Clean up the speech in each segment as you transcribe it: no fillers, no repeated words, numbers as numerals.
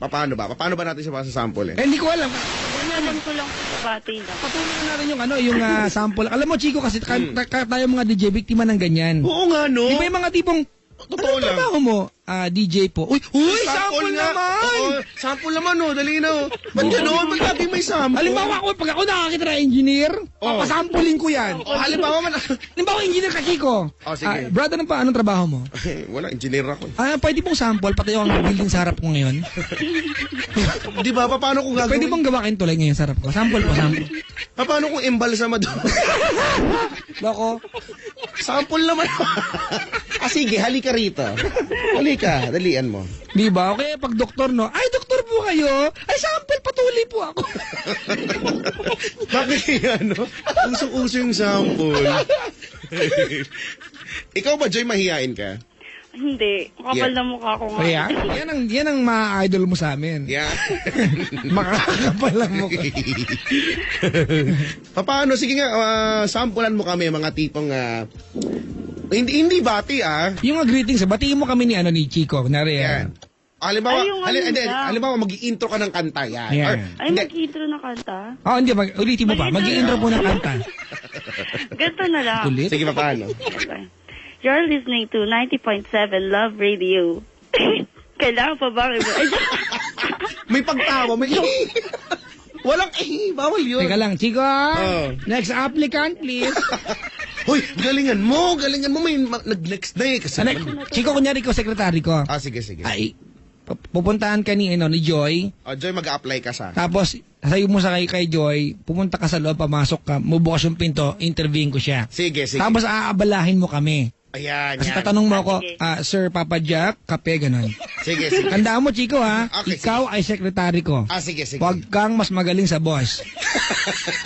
Paano ba? Paano ba natin siya masasample? Hindi ko alam. Alam ko lang sa bati lang. Patuloy na rin yung sample. Alam mo, Chico, kasi tayo mga DJ, biktima ng ganyan. Oo nga, no? Di ba yung mga tipong, Totoo lang. trabaho mo? DJ po. Uy, sample nga. naman! Oo, sample naman, oh. Dali na, oh. Ba't gano'n? Ba't lagi may sample? Halimbawa, pag ako nakakita na engineer, papasampling ko yan. Oh, halimbawa man. Halimbawa, engineer ka, Chico. Oh, sige. Brother, anong trabaho mo? Wala, engineer ako. Pwede pong sample, pati yung building sa harap ko ngayon. Di ba? Paano kung gagawin? Pwede pong gawakin tuloy ngayon sa harap ko. Sample po, sample. Paano kung embalsamado? Loko. Sample naman. Sige, halika rito. Halika, dalian mo. Di ba? Okay, pag doktor, no? Ay, doktor po kayo. Ay, sample, patuloy po ako. Bakit ano? Usong-uso yung sample. Ikaw ba, Joy, mahihain ka? Hindi. Kapal na mukha ko nga. Kaya, yan ang ma-idol mo sa amin. Yeah. Makakapal ang mukha. Paano? Sige nga, sampulan mo kami mga tipong hindi bati Yung greetings, batiin mo kami ni Chico. Kunwari, Yan. Halimbawa, Ay, yung ano lang. halimbawa mag-i-intro ka ng kanta yan. Yan. Or, Ay, hindi. mag-intro na kanta? hindi, ulitin mo pa. Mag-i-intro po ng kanta. Ganito na lang. Ulit? Sige, paano? Okay. You're listening to 90.7 Love Radio. Kailangan pa ba? May pagtawa, may walang bawal yun. Teka lang, Chico. Oh. Next applicant, please. Hoy, galingan mo, may nag-next na kasi. Chico, kunyari ko, sekretary ko. Sige. Ay, pupuntahan ka ni Joy. Joy, mag-a-apply ka sa. Tapos, sayo mo sa kay Joy, pumunta ka sa loob, pamasok ka, mubukas yung pinto, interviewin ko siya. Sige. Tapos, aabalahin mo kami. Ayan, Kasi yan. tatanong mo ako, Sige. Sir Papa Jack, kape, ganun. Sige. Tandaan mo, Chico, ha? Okay, Ikaw ay sekretary ko. Sige. Huwag kang mas magaling sa boss.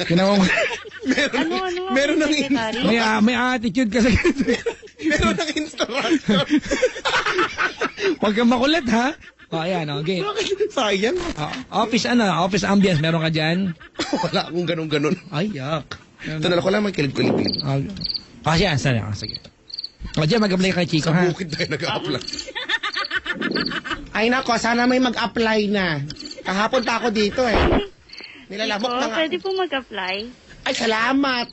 Ginawa mo. Ano? Meron ng secretary? May attitude kasi. Meron ng instructor. Huwag kang makulit, ha? Ayan, okay. Sayang. Office ambience, meron ka dyan? Wala akong ganun-ganun. Ay, yak. Ito na ko lang, may kilib-kilib. Yan, sige. O, dyan, mag-apply kay Chico, Sa ha? bukid tayo nag-a-apply. Ay nako, sana may mag-apply na. Kahapon pa ako dito Nilalamok na nga. Pwede po mag-apply. Ay, salamat.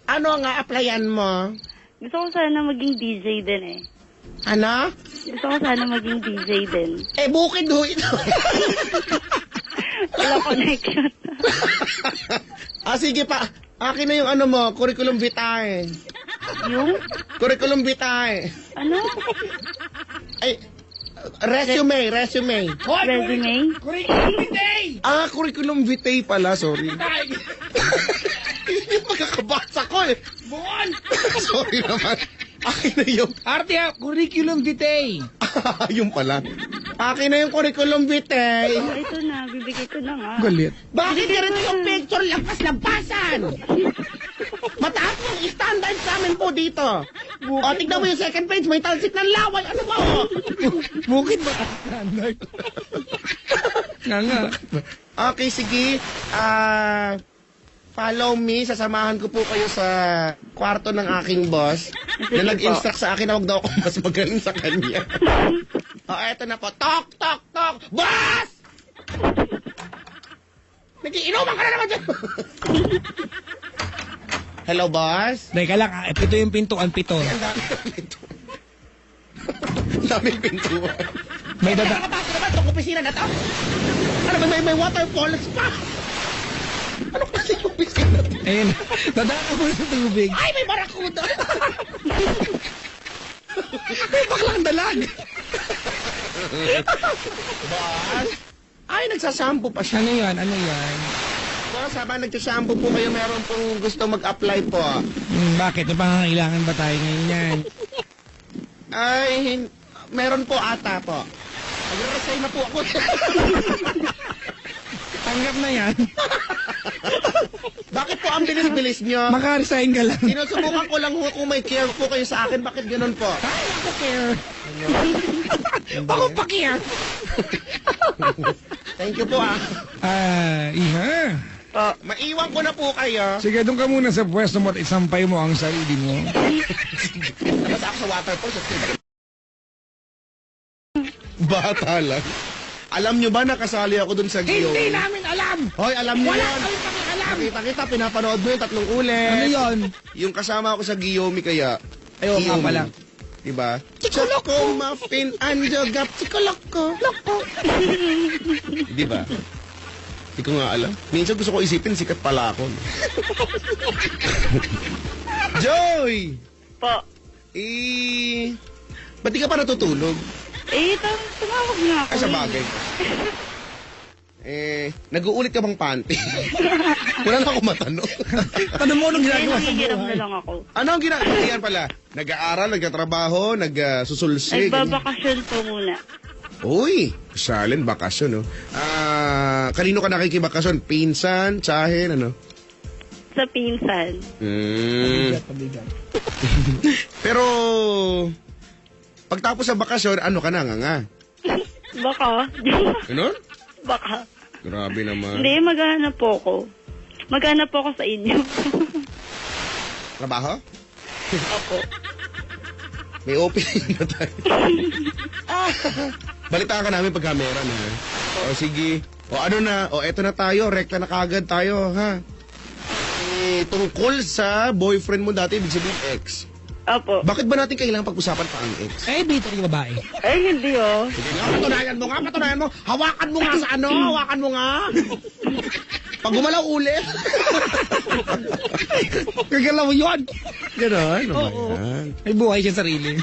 Ano nga applyan mo? Gusto ko sana maging DJ din eh. Ano? Gusto ko sana maging DJ din. Bukid ho ito. Wala connection. Sige pa. Akin na yung curriculum vitae. Yung? Curriculum vitae. Ano? Ay, resume. Resume? Curriculum vitae pala, sorry. Yung pagkakabasa ko Sorry naman. Akin na yung... Curriculum vitae. Yung pala. Akin na yung curriculum vitae. Ito na, bibigay ko na nga. Galit. Bakit ganito yung picture lampas-lampasan? Mataas yung standard sa amin po dito. Tignan mo yung second page, may talsik ng laway. Ano ba Bukid ba? Standard. Nga. Okay, sige. Follow me. Sasamahan ko po kayo sa kwarto ng aking boss na nag-instruct sa akin na huwag daw ako mas magaling sa kanya. Eto na po. Tok! Boss! Nagiinuman ka na naman dyan. Hello, boss? Teka lang, pito yung pintuan, pito. Ang daming pintuan. May dada. Nakapasok naman itong opisina na to. Ano ba, may waterfalls pa. Ano kasi yung opisina na to? Ayun, dadaan ako sa tubig. Ay, may barakuda. May baklang dalag. Boss? Ay, nagsasampo pa siya. Ano yan? Boss, habang nagsashampoo po kayo, meron pong gusto mag-apply po. Bakit? May pangangailangan ba tayo ngayon yan? Ay, meron po ata po. Mag-resign na po ako. Tanggap na yan. Bakit po ang bilis-bilis nyo? Maka-resign ka lang. Sinusubukan ko lang kung may care po kayo sa akin. Bakit ganun po? Ay, ako care. Ako pa care. Thank you po Iha. Maiwan ko na po kayo. Sige, doon ka muna sa pwesto mo at isampay mo ang sarili mo. Nabasa ako sa waterfall. Bata lang. Alam nyo ba nakasali ako dun sa Giyomi? Hindi namin alam! Hoy, alam nyo Wala yun. kami pakialam! Nakita kita, pinapanood mo yung 3 ulit. Ano yun? Yung kasama ako sa Giyomi kaya. Ayaw nga Giyomi. pala. Diba? Choco muffin anjogap chikoloko. Loko. Diba? Hindi ko nga alam. Minsan gusto ko isipin, sikat pala ako. Joy! Po. Ba't di ka pa natutulog? Tumawag nga ako. Ay, sa bagay. Nag-uulit ka bang panty? Wala na ako matanong. Tanong mo anong Ay, ginagawa sa nangihiram na buhay. lang ako. Ano ang ginagawa? Yan pala. Nag-aaral, nagtatrabaho, nagsusulsi. Nagbabakasyon po muna. Uy, salin, bakasyon, no? Kanino ka nakikibakasyon? Pinsan, tsahin, ano? Sa pinsan. Pabigat. Pero, pagtapos sa bakasyon, ano ka na, nga? Baka. Ano? Baka. Grabe naman. Hindi, maghahanap po ako. Maghahanap po ako sa inyo. Trabaho? Opo. May opening na tayo. Balitaan ka namin pag camera na. O sige. O ano na, o eto na tayo, rekta na kagad tayo, ha? Tungkol sa boyfriend mo dati, ibig sabihin ex. Opo. Bakit ba natin kailangan pag-usapan pa ang ex? Bitter yung babae. Ay, hindi oh. Sige nga, patunayan mo. Hawakan mo nga sa ano, hawakan mo nga. Pag gumalaw ulit. Gagalaw yun! Ganon, ano ba Oo. yan? May buhay siya sarili.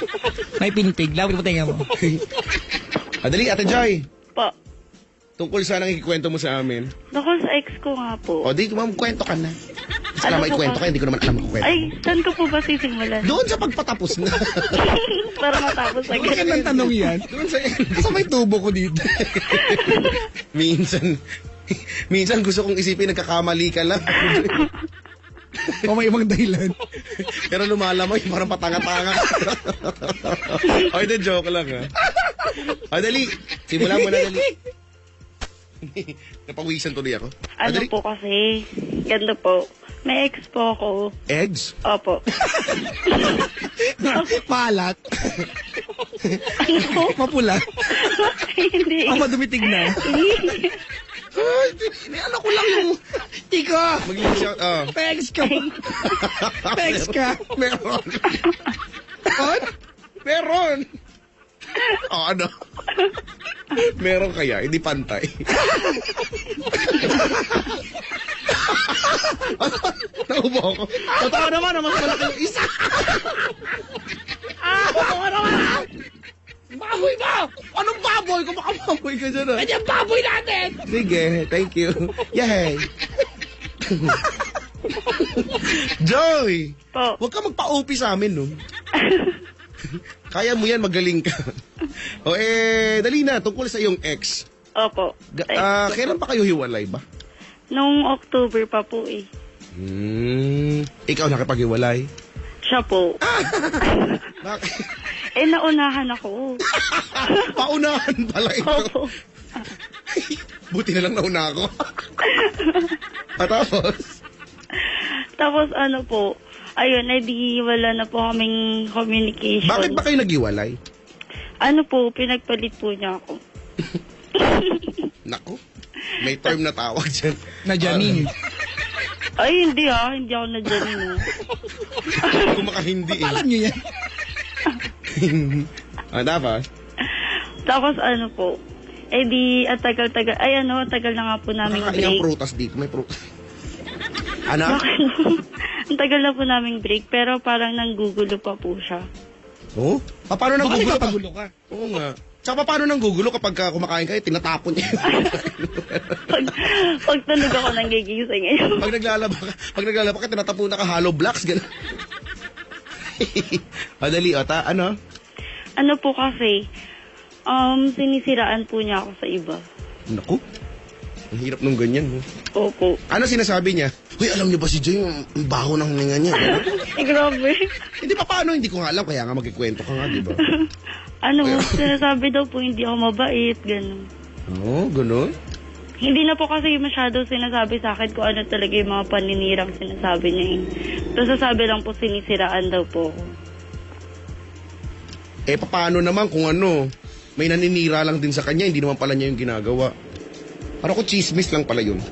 May pintig. Lapit mo tenga mo. Dali, Ate Joy. Po. Tungkol sa nakikikwento mo sa amin. Nakol sa ex ko nga po. O, di, kwento ka na. Kasi Ano alam mo, po ikwento ba? ka, hindi ko naman alam kung kwento. Ay, saan ko po ba sisimulan? Doon sa pagpatapos na. Para matapos Bakit agad. ng tanong yan? Doon sa Kasi may tubo ko dito. minsan gusto kong isipin nagkakamali ka lang. O may ibang dahilan. Pero lumalamay, parang patanga-tanga. Ay, de joke lang, ha. O, dali. Simulan mo na, dali. Napawisan tuloy ako. Ano Dali. po kasi, ganda po. May ex po ako. Eggs? Opo. Maalat. Ano po? Mapula. Hindi. O madumitig na. Ay, ano ko lang yung... Iko! Mag-shout, Pegs ka. Pegs ka. Meron. What? Meron. Ano? Meron kaya, hindi pantay. Naubo ako. Totoo naman, mas malaki yung isa. Totoo naman. Baboy ba? Anong baboy? Kung baka baboy ka dyan, Pwede ang baboy natin! Sige, thank you. Yay! Joy! Po. Huwag ka magpa-OP sa amin, no? Kaya mo yan, magaling ka. Dali na, tungkol sa iyong ex. Opo. Kailan pa kayo hiwalay ba? Nung October pa po eh. Ikaw nakipaghiwalay? Siya po. Bakit? Naunahan ako. Paunahan pala ito. Opo. Buti na lang nauna ako. Tapos? Tapos ano po, ayun, di wala na po kaming communication. Bakit ba kayo naghiwalay? Ano po, pinagpalit po niya ako. Naku, may term na tawag dyan. Na Janine. Ay, hindi hindi ako na dyan. Kung makahindi Alam niyo yan. Tapos? Tapos ano po, tagal-tagal, tagal na nga po namin Nakakailang break. prutas dito, may prutas. Ano? Ang tagal na po namin break, pero parang nanggugulo pa po siya. Oh? Paano nang Bakit gugulo ka? papagulo ka? Oo nga. Tsaka paano nang gugulo kapag kumakain kayo, tinatapon niya. Pag tunog ako nang gigising ngayon. Pag naglalaba ka, tinatapon na ka hollow blocks, gano'n. Dali, ano? Ano po kasi, sinisiraan po niya ako sa iba. Naku, ang hirap nung ganyan, mo. Opo. Ano sinasabi niya? Uy, alam niyo ba si Joy, yung baho ng hininga niya? Grabe. Hindi pa paano, hindi ko nga alam, kaya nga magkikwento ka nga, di ba? Sinasabi daw po hindi ako mabait, gano'n. Oo, gano'n? Hindi na po kasi masyado sinasabi sa akin kung ano talaga yung mga paninirang sinasabi niya eh. So, sasabi lang po sinisiraan daw po ako. Paano naman kung ano, may naninira lang din sa kanya, hindi naman pala niya yung ginagawa. Parang ko chismis lang pala yun.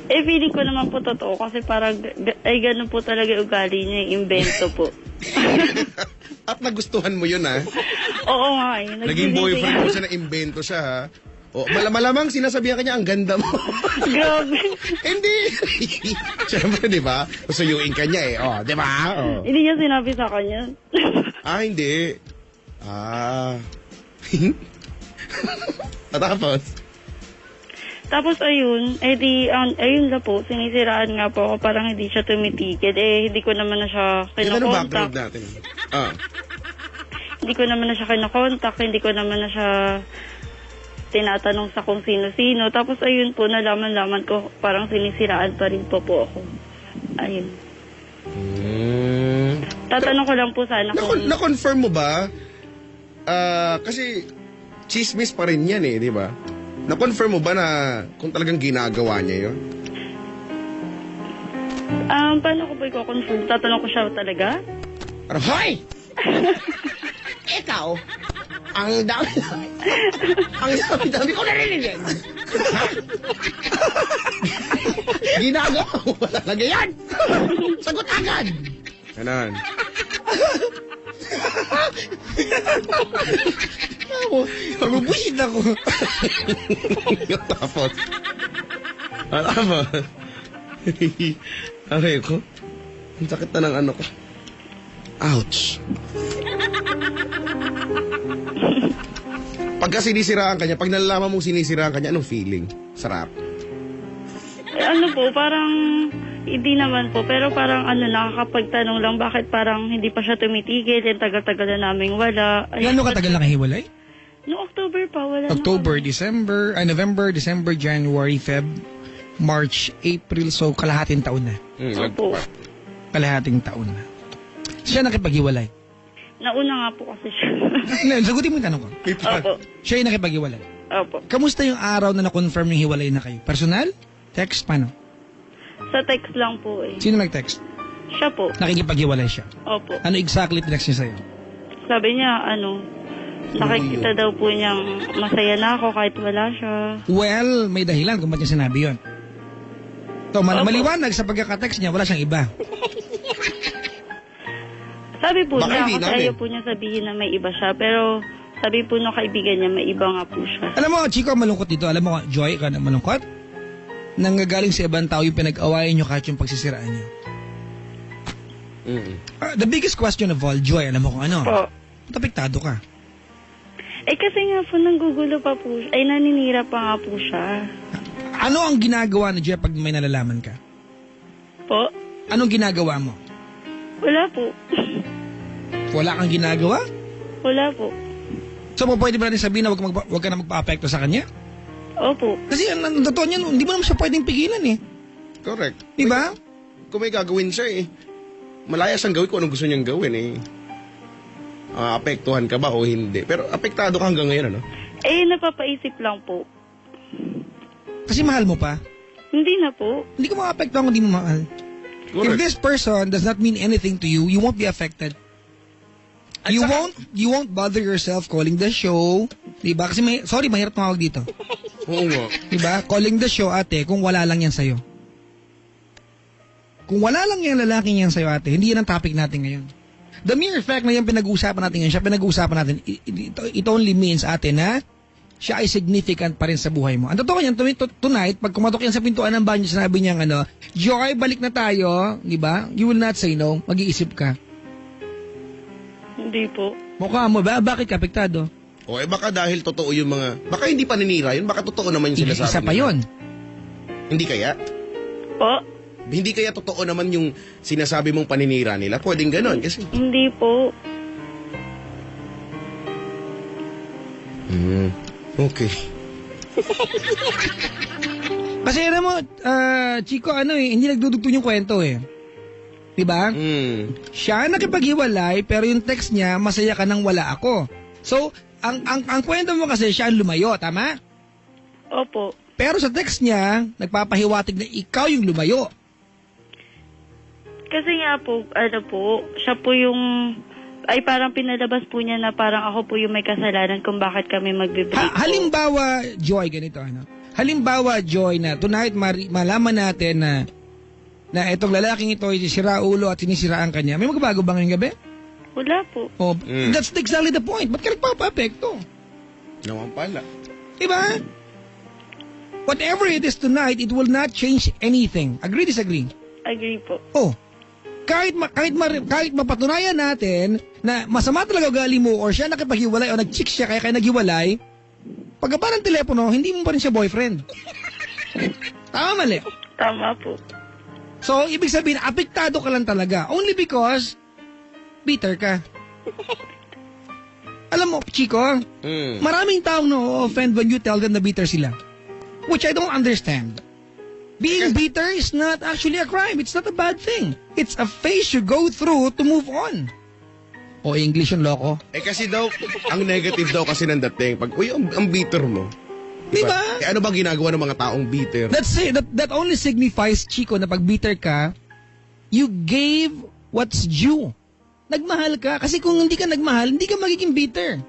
Eh, feeling ko naman po totoo kasi parang, ay ganun po talaga yung ugali niya, yung invento po. At nagustuhan mo yun, ha? Oo nga eh. Naging boyfriend mo siya na invento siya, ha? O, malamang sinasabihan kanya, ang ganda mo. Grabe. Hindi. Siyempre, di ba? Susuyuin ka niya, eh. O, di ba? O. Hindi niya sinabi sa kanya. Hindi. Tapos? Tapos ayun, ayun na po, sinisiraan nga po ako, parang hindi siya tumitigil. Eh, hindi ko naman na siya Ano background kinokontak. natin? Hindi ko naman na siya kinokontak, hindi ko naman na siya tinatanong sa kung sino-sino. Tapos ayun po, nalaman ko, parang sinisiraan pa rin po ako. Ayun. Tatanong ko lang po sana kung... Na-confirm mo ba? Kasi chismis pa rin yan, eh, di ba? Na-confirm mo ba na kung talagang ginagawa niya yun? Paano ko po i-confirm? Tatanong ko siya talaga? Parang, hoy! Ikaw, ang dami ko narinig. Ginagawa mo ba talaga yan? Sagot agad! Ganon. Mabubusit ako. Tapos, aray ko, ang sakit na ng ano ko. Ouch. Pagka sinisiraan ka niya, pag nalalaman mong sinisiraan ka niya, anong feeling? Sarap. Eh, ano po, parang hindi naman po. Pero parang nakakapagtanong lang bakit parang hindi pa siya tumitigil. Yung tagal-tagal na naming wala. Gano'n katagal na kahiwalay? No, October pa, wala October, na. November, December, January, Feb, March, April. So, kalahating taon na. Opo. Kalahating taon na. Siya nakipaghiwalay. Nauna nga po kasi siya. Sagutin mo yung tanong ko. Opo. Siya yung nakipaghiwalay. Opo. Kamusta yung araw na na-confirm yung hiwalay na kayo? Personal? Text? Paano? Sa text lang po eh. Sino nag-text? Siya po. Nakikipaghiwalay siya. Opo. Ano exactly text niya sa'yo? Sabi niya, nakikita daw po niyang masaya na ako kahit wala siya. Well, may dahilan kung ba't niya sinabi yun. So, Opo. maliwanag sa pagkakatext niya, wala siyang iba. Sabi po Baka niya, hindi kasi namin. ayaw po niya sabihin na may iba siya. Pero sabi po ng kaibigan niya, may iba nga po siya. Alam mo, Chico, malungkot dito. Alam mo, Joy, ka na malungkot? Nanggagaling sa ibang tao yung pinag-awayan nyo kahit yung pagsisiraan nyo. The biggest question of all, Joy, alam mo kung ano? Po. Apektado ka. Eh kasi nga po, nanggugulo pa po siya. Ay, naninira pa nga po siya. Ano ang ginagawa ni Joy pag may nalalaman ka? Po? Anong ginagawa mo? Wala po. Wala kang ginagawa? Wala po. So, pwede ba natin sabihin na wag ka na magpa-apekto sa kanya? Opo. Kasi ang totoo niyan, hindi mo naman siya pwedeng pigilan eh. Correct. Di ba? Kung may gagawin siya, eh, malaya siyang gawin kung anong gusto niyang gawin, eh. Apektuhan ka ba o hindi? Pero apektado ka hanggang ngayon, ano? Eh, napapaisip lang po. Kasi mahal mo pa. Hindi na po. Hindi ko maka-apektuhan kung hindi mo mahal. If Correct. this person does not mean anything to you, you won't be affected. At You saka- won't bother yourself calling the show. Diba? Kasi mahirap tumawag dito. Oo nga. Diba? Calling the show, ate, kung wala lang yan sa'yo. Kung wala lang yan lalaking yan sa'yo, ate, hindi yan ang topic natin ngayon. The mere fact na yan pinag-uusapan natin ngayon, siya pinag-uusapan natin, it only means, ate, na siya ay significant pa rin sa buhay mo. Ang totoo yan, tonight, pag kumatok yan sa pintuan ng banyo, sinabi niya, Joy, balik na tayo, di ba? You will not say no, mag-iisip ka. Hindi po. Mukha mo ba? Bakit ka apektado? O, baka dahil totoo yung mga... Baka hindi paninira yun, baka totoo naman yung sinasabi Isa pa nila. yun. Hindi kaya? Po? Hindi kaya totoo naman yung sinasabi mong paninira nila? Pwedeng ganon, kasi... Hindi po. Okay. Kasi alam mo, Chico, hindi nagdudugtong yung kwento eh. Diba? Siya nakipaghiwalay, pero yung text niya, masaya ka nang wala ako. So, ang kwento mo kasi siya ang lumayo, tama? Opo. Pero sa text niya, nagpapahiwatig na ikaw yung lumayo. Kasi nga po, siya po yung ay parang pinalabas po niya na parang ako po yung may kasalanan kung bakit kami magbe-break po. Halimbawa, Joy, ganito, ano? Halimbawa, Joy, na tonight malaman natin na itong lalaking ito ay sira ulo at sinisiraan kanya. May magbago ba ngayong gabi? Wala po. Oh, that's exactly the point. Ba't ka nagpapa-apekto? Naman pala. Diba? Whatever it is tonight, it will not change anything. Agree, disagree? Agree po. Oh, kahit mapatunayan natin na masama talaga ugali mo or siya nakipaghiwalay o nag-chick siya kaya naghiwalay, pagkaba ng telepono, hindi mo pa rin siya boyfriend. Tama, mali? Tama po. So, ibig sabihin, apektado ka lang talaga. Only because, bitter ka. Alam mo, Chico, maraming taong na-offend when you tell them na bitter sila. Which I don't understand. Being bitter is not actually a crime. It's not a bad thing. It's a phase you go through to move on. O English yung loko. Eh kasi daw, ang negative daw kasi ng dating. Pag, uy, ang bitter mo. Diba? Eh ano ba ginagawa ng mga taong bitter? That's it. That only signifies, Chico, na pag bitter ka, you gave what's due. Nagmahal ka. Kasi kung hindi ka nagmahal, hindi ka magiging bitter.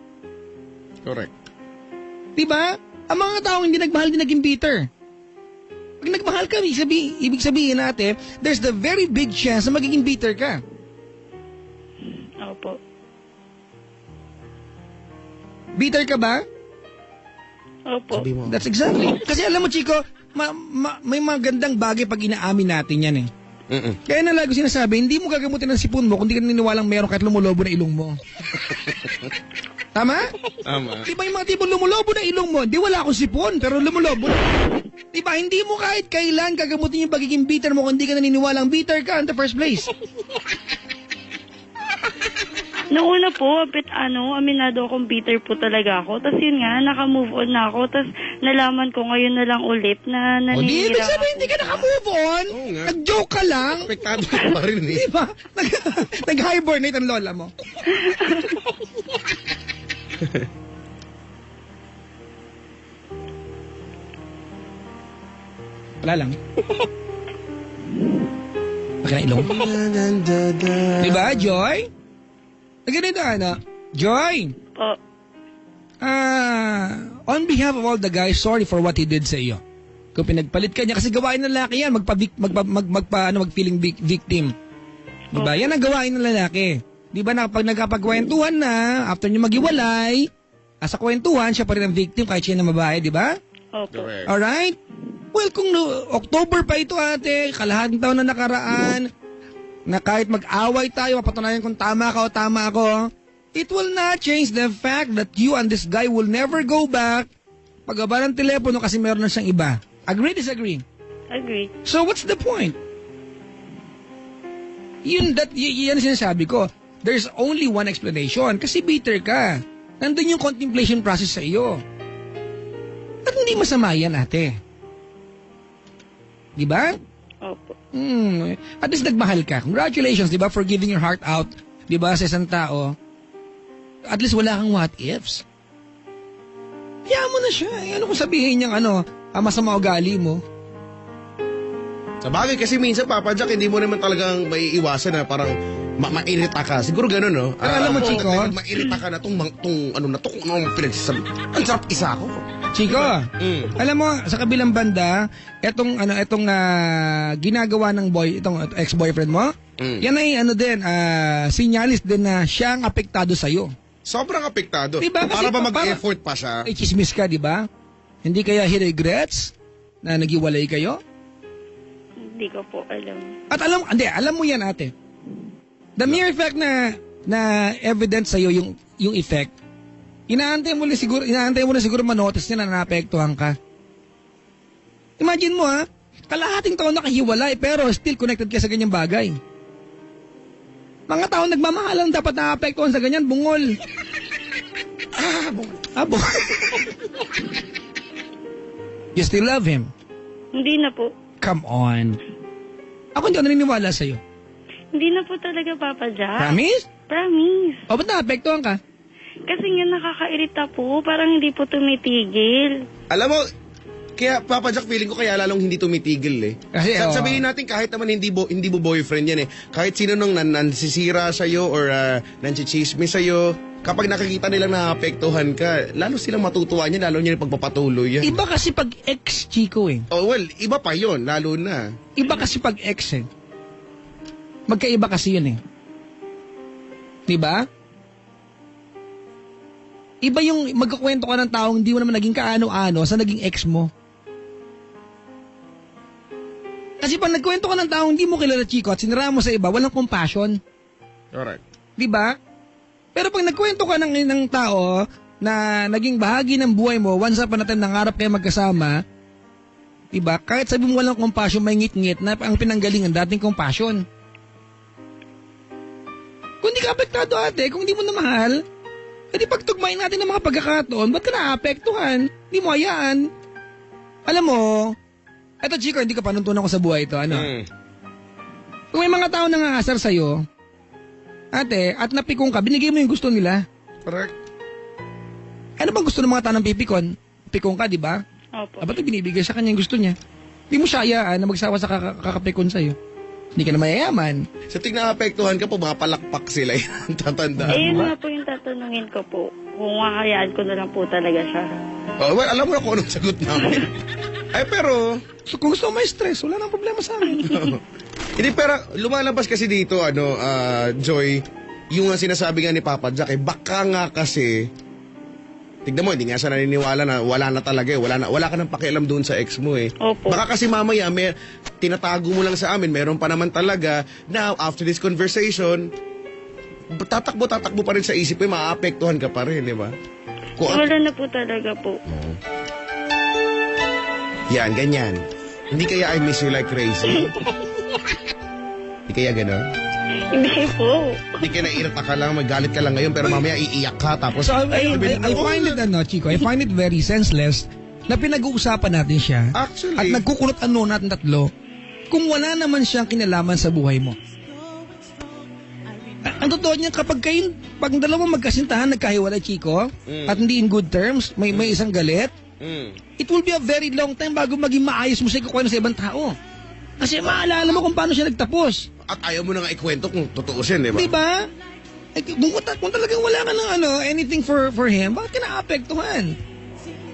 Correct. Diba? Ang mga taong hindi nagmahal, hindi naging bitter. Pag nagmahal ka, ibig sabihin natin, there's the very big chance na magiging bitter ka. Opo. Bitter ka ba? Opo. Sabi mo. That's exactly. Kasi alam mo, Chico, may magandang bagay pag inaamin natin yan eh. Kaya na lagi sinasabi, hindi mo gagamutin ng sipon mo kung di ka naniniwalang meron kahit lumulobo na ilong mo. Tama? Tama. Diba yung mga tipong lumulobo na ilong mo, di wala akong sipon, pero lumulobo na. Diba, hindi mo kahit kailan gagamutin yung pagiging bitter mo kung di ka naniniwalang bitter ka in the first place. Noong una po, aminado akong bitter po talaga ako. Tapos yun nga, naka-move on na ako. Tapos nalaman ko ngayon na lang ulit na O di, ibig naninira sabihin, hindi ka naka-move on. Oo nga. Nag-joke ka lang. Apektado ka pa rin eh. Diba? Nag-hibernate ang lola mo. Wala lang. Baka na ilong. Diba, Joy? Ganito, Joy, po. on behalf of all the guys, sorry for what he did sa iyo. Kung pinagpalit ka niya, kasi gawain ng lalaki yan, mag-feeling victim. Diba? Yan ang gawain ng lalaki. Diba na pag nagkapagkwentuhan na, after niyo maghiwalay, sa kwentuhan, siya pa rin ang victim kahit siya na babae, diba? Opo. Correct. Alright? Well, kung October pa ito ate, kalahating taon na nakaraan, na kahit mag-away tayo, mapatunayan kung tama ka o tama ako, it will not change the fact that you and this guy will never go back pag-aba ng telepono kasi meron na siyang iba. Agree, disagree? Agree. So what's the point? Yan sinasabi ko. There's only one explanation. Kasi bitter ka. Nandun yung contemplation process sa iyo. At hindi masama yan, ate. Diba? Opo. At least nagmahal ka. Congratulations, diba? For giving your heart out, diba, sa isang tao. At least wala kang what ifs. Kaya mo na siya. Ano kung sabihin niyang masama ugali mo? Sa bagay kasi minsan, Papa Jack, hindi mo naman talagang maiiwasan na parang mairita ka. Siguro gano'n, no? Pero alam mo, Chico, mairita ka na tong pinagsasabi. Ang sarap isa ako. Chico, alam mo, sa kabilang banda, etong ginagawa ng itong ex-boyfriend mo, yan ay sinyalis din na siya ang apektado sa'yo. Sobrang apektado. Diba? Kasi Para ba mag-effort pa siya? Ay, chismis ka, di ba? Hindi kaya he regrets na naghiwalay kayo? Hindi ko po alam. At alam mo yan, ate. The mere fact na evidence sa'yo yung effect, inaantay mo na siguro manotice niya na naapektuhan ka. Imagine mo kalahating taon nakahiwalay pero still connected ka sa ganyang bagay. Mga tao nagmamahalan dapat naapektuhan sa ganyan, bungol. Bungol. You still love him? Hindi na po. Come on. Ako hindi ako naniniwala sa'yo. Hindi na po talaga, Papa Jack. Promise? Promise. O, ba't naapektuhan ka? Kasi nga nakakairita po. Parang hindi po tumitigil. Alam mo, Kaya, Papa Jack, feeling ko kaya lalong hindi tumitigil eh. Kasi, Sabihin natin, kahit naman hindi mo boyfriend yan eh. Kahit sino nung nansisira sa'yo or nansichismis sa'yo, kapag nakikita nilang naapektuhan ka, lalo silang matutuwa niya, lalo niya pagpapatuloy yan. Iba kasi pag ex, Chico eh. Oh, well, iba pa yon, lalo na. Iba kasi pag ex eh. Magkaiba kasi yun eh. Diba? Iba yung magkakwento ka ng taong hindi mo naman naging kaano-ano sa naging ex mo. Kasi pag nagkwento ka ng taong hindi mo kilala, Chico, at sinira mo sa iba, walang compassion. Correct. Diba? Pero pag nagkwento ka ng tao na naging bahagi ng buhay mo, once upon a time nangarap kayo magkasama, diba? Kahit sabi mo walang compassion, may ngit-ngit na ang pinanggalingan dating compassion. Kung di ka apektado ate, kung di mo na mahal, edi pagtugmain natin ng mga pagkakataon, ba't ka naapektuhan? Di mo hayaan. Alam mo, eto Chico, hindi ka panuntunan ko sa buhay ito, ano? Kung may mga tao nangangasar sa'yo, ate, at napikong ka, binigay mo yung gusto nila. Correct. Ano bang gusto ng mga tao ng pipikon? Pikong ka, di ba? Opo. Dapat binibigay sa kanya yung gusto niya. Di mo siya hayaan na magsawa sa kakapikon sa'yo. Hindi ka na mayayaman. Sa tingin naapektuhan ka po, mga palakpak sila yan. Tatandaan Eh, yun mo. nga po yung tatanungin ko po. Kung makakayaan ko na lang po talaga siya. Oh, well, alam mo na kung anong sagot namin. Ay, pero... So kung gusto mo may stress, wala nang problema sa amin. Hindi, pero lumalabas kasi dito, Joy, yung sinasabi nga ni Papa Jack, baka nga kasi, tignan mo, hindi nga siya naniniwala na wala na talaga eh. Wala ka nang pakialam doon sa ex mo eh. Opo. Baka kasi mamaya, tinatago mo lang sa amin, meron pa naman talaga. Now, after this conversation, tatakbo pa rin sa isip mo, maaapektuhan ka pa rin, di ba? Wala na po talaga po. Yan, ganyan. Hindi kaya I miss you like crazy? Hindi kaya gano'n? Hindi po. Hindi kaya nairita ka lang, magalit ka lang ngayon, pero mamaya iiyak ka, tapos... So I find it, Chico, I find it very senseless na pinag-uusapan natin siya Actually, at nagkukulot natin tatlo kung wala naman siyang kinalaman sa buhay mo. Ang totoo niya, pag dalawang magkasintahan, nagkahiwalay, Chico, at hindi in good terms, may isang galit, it will be a very long time bago maging maayos mo sa ikukwento sa ibang tao. Kasi maalala mo kung paano siya nagtapos. at ayaw mo na nga ikwento kung totoo siya, di ba? Diba? Kung talagang wala ka ng anything for him, bakit ka naapektuhan?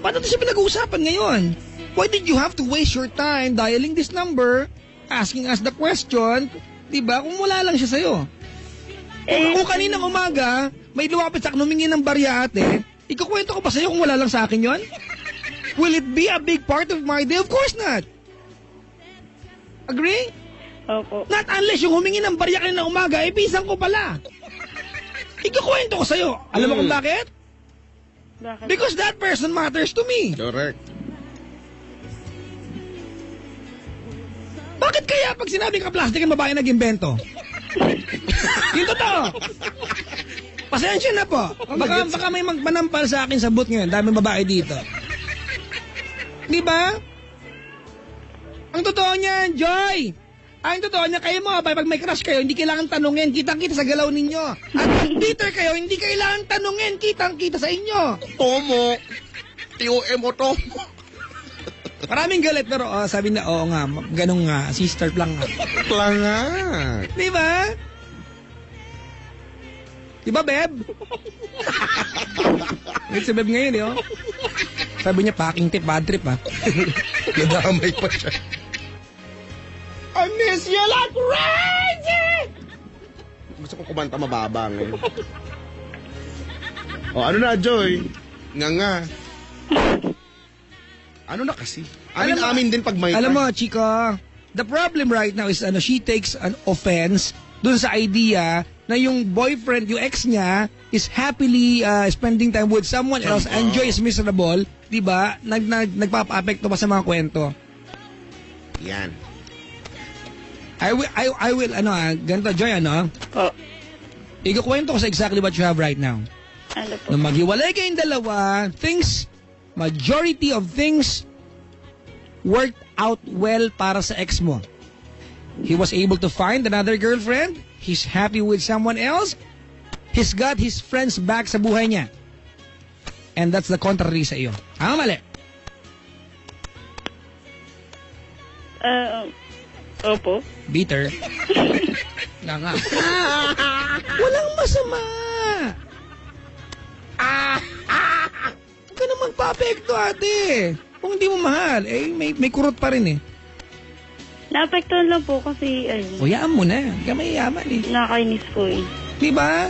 Paano ito siya pinag-uusapan ngayon? Why did you have to waste your time dialing this number, asking us the question, diba? Kung wala lang siya sa'yo. Kung kaninang umaga, may lumapit sa akin, humingi ng barya ate, ikukwento ko pa sa'yo kung wala lang sa akin yon? Will it be a big part of my day? Of course not. Agree? Opo. Not unless yung humingi ng barya kanina umaga, pisang ko pala. Ikukwento ko sa'yo. Alam mo kung bakit? Bakit? Because that person matters to me. Correct. Bakit kaya pag sinabing ka plastic ang babae nag-imbento? Yung totoo. Pasensya na po. Baka may magpanampal sa akin sa booth ngayon. Daming babae dito. Di ba? Ang totoo niyan, Joy. Ang totoo niya, kayo mo, pag may crush kayo, hindi kailangan tanungin. Kitang-kita sa galaw ninyo. At bitter kayo, hindi kailangan tanungin. Kitang-kita sa inyo. Tomo. T-O-M-O, Tomo. Maraming galit, pero sabi na, oo nga, ganun nga, sister lang nga. Planga. Di ba? Di ba, Beb? Wait, si Beb ngayon, oh. Sabi niya, packing tip, bad trip, ha? Nadamay pa siya. I miss you like crazy! Gusto ko kumanta mababa ngayon. O, ano na, Joy? Nga. Ano na kasi? Amin din pag may... Alam mo, Chico, the problem right now is, she takes an offense dun sa idea na yung boyfriend, yung ex niya, is happily spending time with someone else, and Joy is miserable, di ba? Nagpapa-apekto pa sa mga kwento. Yan. I will, ganito, Joy, Oh. ikukwento ko sa exactly what you have right now. Ano po? Nung maghiwalay kayong dalawa, majority of things worked out well para sa ex mo. He was able to find another girlfriend. He's happy with someone else. He's got his friends back sa buhay niya. And that's the contrary sa iyo. Mali. Opo. Bitter. Nga. Walang masama. Huwag ka na magpa-apekto, ate. Kung hindi mo mahal, may kurot pa rin eh. Naapektuhan lang po kasi, Uyaan mo na. Hindi ka mayayaman eh. nakakainis po eh. Diba?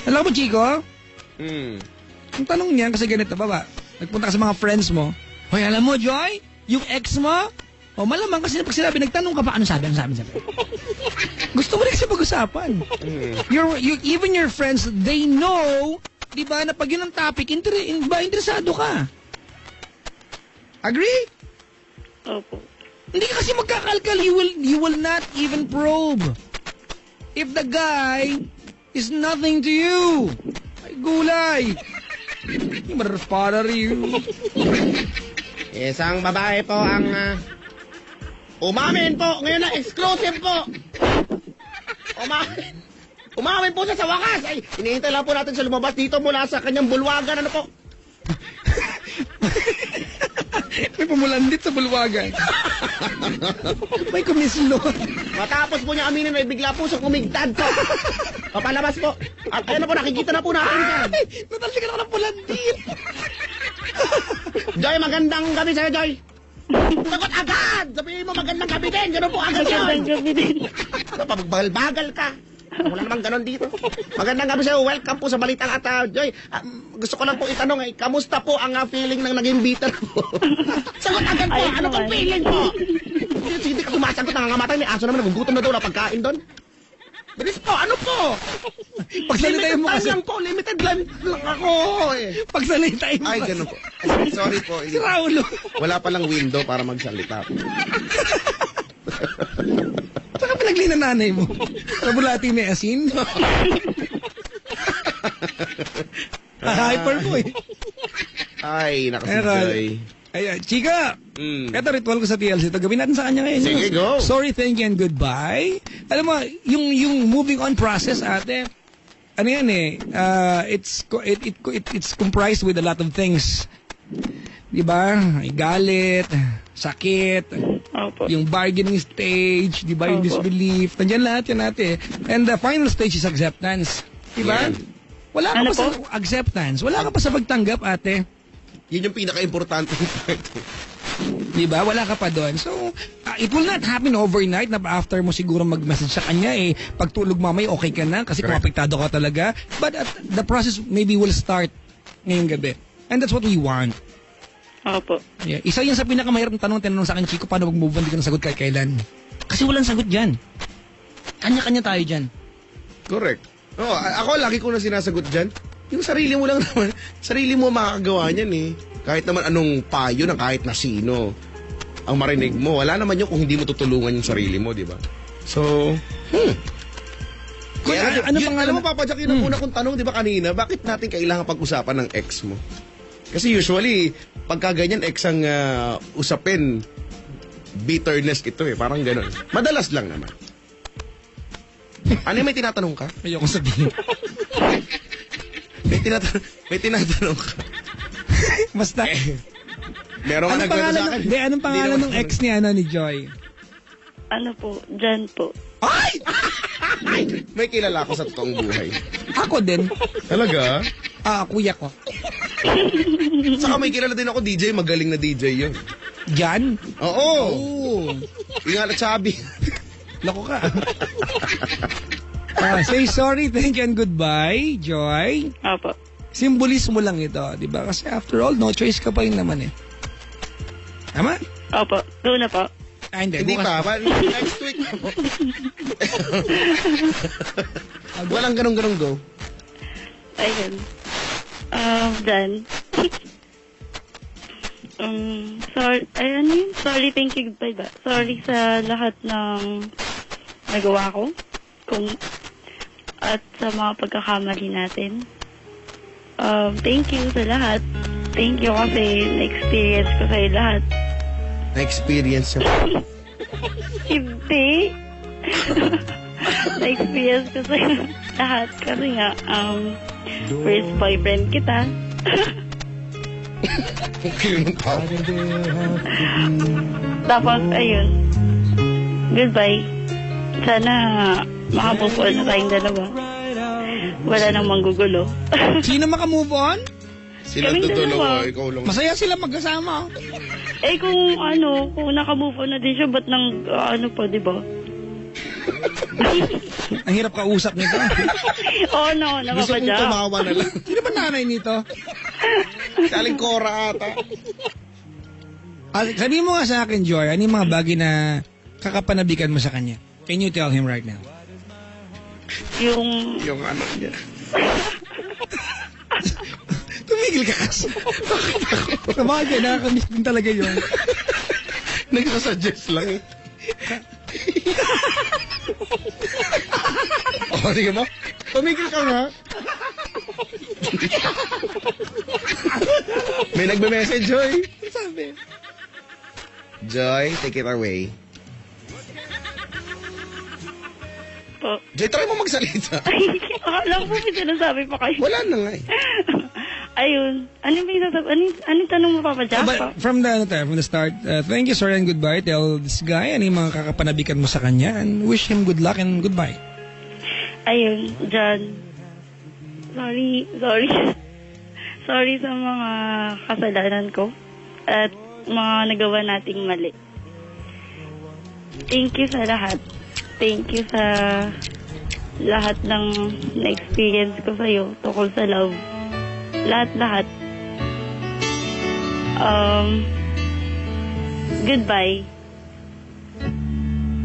Alam mo, Chico? Ang tanong niyan, kasi ganito, baba. Nagpunta ka sa mga friends mo. Hoy, alam mo, Joy? Yung ex mo? O malamang kasi pag sinabi, nagtanong ka pa, ano sabi? Gusto mo rin kasi pag-usapan. Even your friends, they know, di ba, na pag yun ang topic, interesado ka. Agree? Opo. Hindi ka kasi magkakalkal, you will not even probe. If the guy is nothing to you. Ay, gulay. Yung mother you. Isang babae po ang umamin po. Ngayon na exclusive po. Umamin po siya sa wakas. Ay, hinihintay lang po natin siya lumabas dito mula sa kanyang bulwagan. Ano po? May pumulandit sa bulwagan. May kumislo. Matapos po niya aminin ay bigla po siyang umigtad po. Papalabas po. At ayun na po, nakikita na po natin dyan. Natalsikan ako ng pulandit. Joy, magandang gabi sa'yo, Joy. Sagot agad! Sabihin mo magandang gabi din. Ganun po agad Magandang yun. gabi din. Pagbagal-bagal ka. Wala namang ganon dito. Magandang gabi sa'yo. Welcome po sa Balitang at Joy. Gusto ko lang po itanong, kamusta po ang feeling ng naging bitter mo? Sagot agad po. Ayos Ano pong naman. feeling mo? Hindi ka sumasagot, nangangamatay. May aso naman, nagugutom na daw. Wala pagkain doon. Bilis po, ano po? Pagsalitain mo kasi. Limited time lang po. Limited lang ako. Pagsalitain mo Ay, kasi. ganun po. Sorry po. Si Raulo. Wala palang window para magsalita. Saan ka pinaglina nanay mo? Sa bulati may asin? Hyper mo eh. Ay, Pero, nakasijoy. ay, Chika! Ito ritual ko sa TLC. Ito, gawin natin sa kanya ngayon. Sige, go. Sorry, thank you, and goodbye. Alam mo, yung moving on process, ate, ano yan eh, it's comprised with a lot of things. Diba? Ay, galit, sakit, Opo. yung bargaining stage, di ba? Yung Opo. disbelief. Nandiyan lahat yan natin. And the final stage is acceptance. Di ba? Yan. Wala ka Ano pa sa po? acceptance. Wala ka pa sa pagtanggap, ate. Yun yung pinaka-importante. Di ba? Wala ka pa doon. So, it will not happen overnight na after mo siguro mag-message sa kanya, pagtulog mamay, okay ka na kasi kung Correct. apektado ka talaga. But the process maybe will start ngayong gabi. And that's what we want. Opo. Yeah. Isa yan sa pinakamahirap na tinanong sa akin, Chico, paano mag-move on? Di ka nasagot kahit kailan. Kasi walang sagot dyan. Kanya-kanya tayo dyan. Correct. Oh, ako lagi ko na sinasagot dyan. Yung sarili mo lang naman, sarili mo makakagawa niyan eh. Kahit naman anong payo ng kahit na sino ang marinig mo, wala naman yun kung hindi mo tutulungan yung sarili mo, di ba? So, Kaya, ano yun, pangalan? alam mo, Papa Jack, yun ang una kong tanong, di ba kanina, bakit natin kailangan pag-usapan ng ex mo? Kasi usually, pagka ganyan ex ang usapin, bitterness ito eh, parang gano'n. Madalas lang naman. Ano yung may tinatanong ka? Ayoko sabihin. May tinatanong ka. Basta. Meron ka Anong nagkwento pangalan, sa akin. anong pangalan ng ex ni Joy? Ano po? Jan po. Ay! May kilala ako sa totoong buhay. Ako din. Talaga? Kuya ko. Saka may kilala din ako DJ, magaling na DJ yun. Jan? Oo! Oh. Yung nga sabi. Lako ka. Say sorry, thank you, and goodbye, Joy. Opo. Simbolismo lang ito, di ba? Kasi after all, no choice ka pa rin naman eh. Tama? Opo. Go na po. Hindi. Hindi bukas pa. Next week. Walang ganun-ganun go. Ayun. Jan. Sorry, ano yun? Sorry, thank you, goodbye ba? Sorry sa lahat ng nagawa ko. At sa mga pagkakamali natin. Thank you sa lahat. Thank you kasi na-experience ko sa'yo lahat. Na-experience siya. Hindi. Na-experience ko sa'yo lahat kasi nga, first boyfriend kita. Okay ng tao. Tapos, ayun. Goodbye. Sana makamove on na tayong dalawa. Wala nang manggugulo. Sino makamove on? Sila Kaming dalawa, dalawa. ikaw lang. Masaya sila magkasama. Eh kung kung nakamove on na din siya, ba't nang pa, di ba? Ang hirap kausap nito. Oo, Gusto kong napapadya. tumawa na lang. Sino ba nanay nito? Saling Cora ata. Sabihin mo nga sa akin, Joy, ano yung mga bagay na kakapanabikan mo sa kanya? Can you tell him right now? Yung, Yung ano niya. Tumigil ka kasi. Sabagay, nakakamiss din talaga yun. Nagsasuggest lang eh. O, sige mo. Tumigil ka nga. May nagme-message, Joy. Sabi. Joy, take it away. po. Joy, try mo magsalita. Ay, akala ko may sinasabi pa kayo. Wala na nga eh. Ayun. Ano ba yung sasabi? Anong tanong mo, Papa Jack? But from the start, thank you, sorry, and goodbye. Tell this guy, ano yung mga kakapanabikan mo sa kanya, and wish him good luck and goodbye. Ayun, John. Sorry. Sorry sa mga kasalanan ko at mga nagawa nating mali. Thank you sa lahat. Thank you sa lahat ng na-experience ko sa'yo tungkol sa love. Lahat. Goodbye.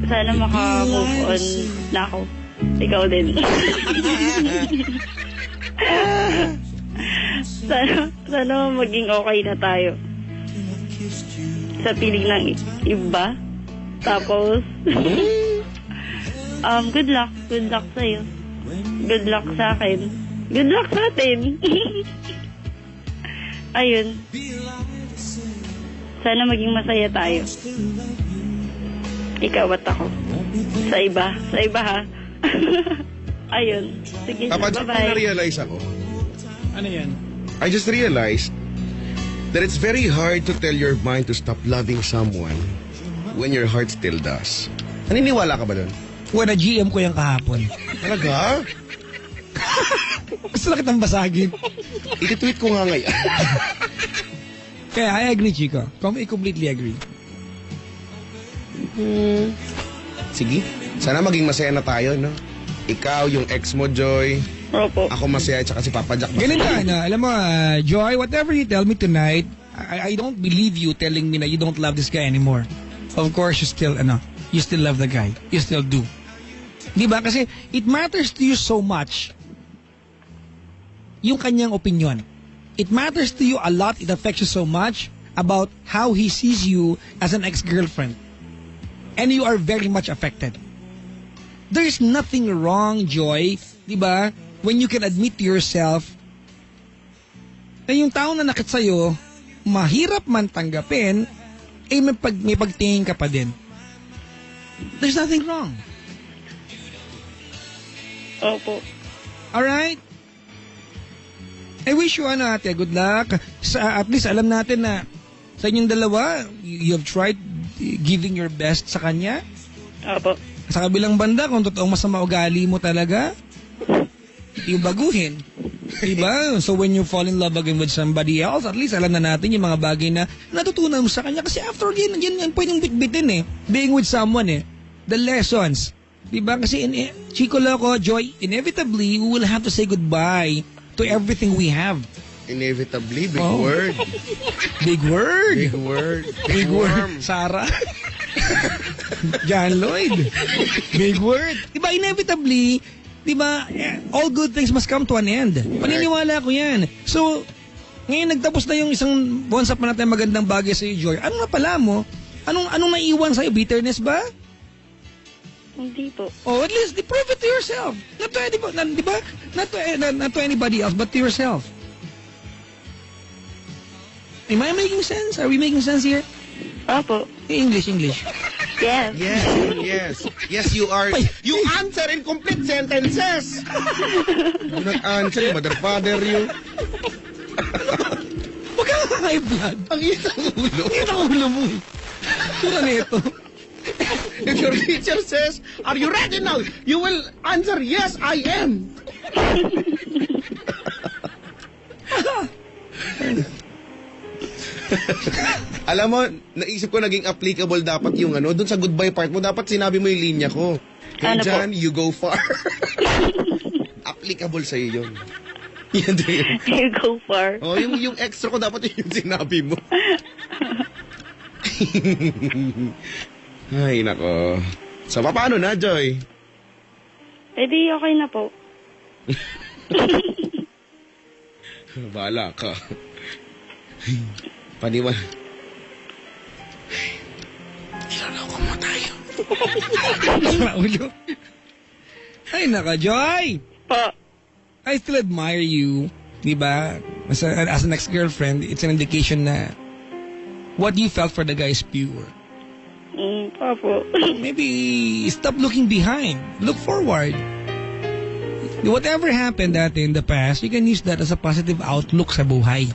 Sana maka-move on na ako. Ikaw din. sana maging okay na tayo. Sa piling ng iba. Tapos, good luck. Good luck sa'yo. Good luck sa akin. Good luck sa atin. Ayun. Sana maging masaya tayo. Ikaw at ako. Sa iba ha. Ayun. Sige, Papa, Jack, bye-bye. na-realize ako. Ano yan? I just realized that it's very hard to tell your mind to stop loving someone when your heart still does. Naniniwala ka ba doon? Well, na-GM ko yung kahapon. Talaga? Gusto lang kitang basagin. Iti-tweet ko nga ngayon. Kaya I agree, Chico. I completely agree. Sige. Sana maging masaya na tayo, no? Ikaw, yung ex mo, Joy. Opo. Ako masaya, tsaka si Papa Jack. Ganun ka, na. Alam mo, Joy, whatever you tell me tonight, I don't believe you telling me na you don't love this guy anymore. Of course, you still love the guy. You still do. Di ba? Kasi it matters to you so much yung kanyang opinion. It matters to you a lot. It affects you so much about how he sees you as an ex-girlfriend. And you are very much affected. There is nothing wrong, Joy, di ba? When you can admit to yourself na yung tao na nakit sa'yo, mahirap man tanggapin, eh may pagtingin ka pa din. There's nothing wrong. Opo. Alright? I wish you, ate, good luck. At least alam natin na sa inyong dalawa, you have tried giving your best sa kanya. Opo. Sa kabilang banda, kung totoong masama ugali mo talaga, yung baguhin. Diba? So when you fall in love again with somebody else, at least alam na natin yung mga bagay na natutunan mo sa kanya. Kasi after again, yan pwedeng bitbitin eh. Being with someone eh. The lessons. Diba? Kasi Chico Loco, Joy, inevitably, we will have to say goodbye to everything we have. Inevitably, big Oh. word. Big word. Big word. Big word. Sarah. John Lloyd. Big word. Diba, inevitably, diba, all good things must come to an end. Paniniwala ko yan. So, ngayon nagtapos na yung isang once upon a time magandang bagay sa'yo, Joy. Ano na pala mo? Anong naiwan sa'yo? Bitterness ba? Hindi po. Oh, at least, prove it to yourself. Not to anybody, diba? Not to anybody else, but to yourself. Am I making sense? Are we making sense here? Opo. English. Yes. Yes, you are. You answer in complete sentences. Do not answer, mother, father, you. high blood. Ang init ang ulo. Ang init ang ulo mo eh. Tura nito. If your teacher says, "Are you ready now?" You will answer, "Yes, I am." Alam mo, naisip ko naging applicable dapat yung doon sa goodbye part mo, dapat sinabi mo yung linya ko. Hey, Ano po? Jan, you go far. Applicable sa'yo yun. Yan din. You go far. Oh, yung extra ko dapat yun yung sinabi mo. Ay, nako. So, paano na, Joy? Eh di okay na po. Bahala ka. Paniwan. Kilala ko mo tayo. Ulo. Ay, naka, Joy! Po. I still admire you. Diba? As an ex-girlfriend, it's an indication na what you felt for the guy is pure. Opo. Maybe stop looking behind. Look forward. Whatever happened dati in the past, you can use that as a positive outlook sa buhay.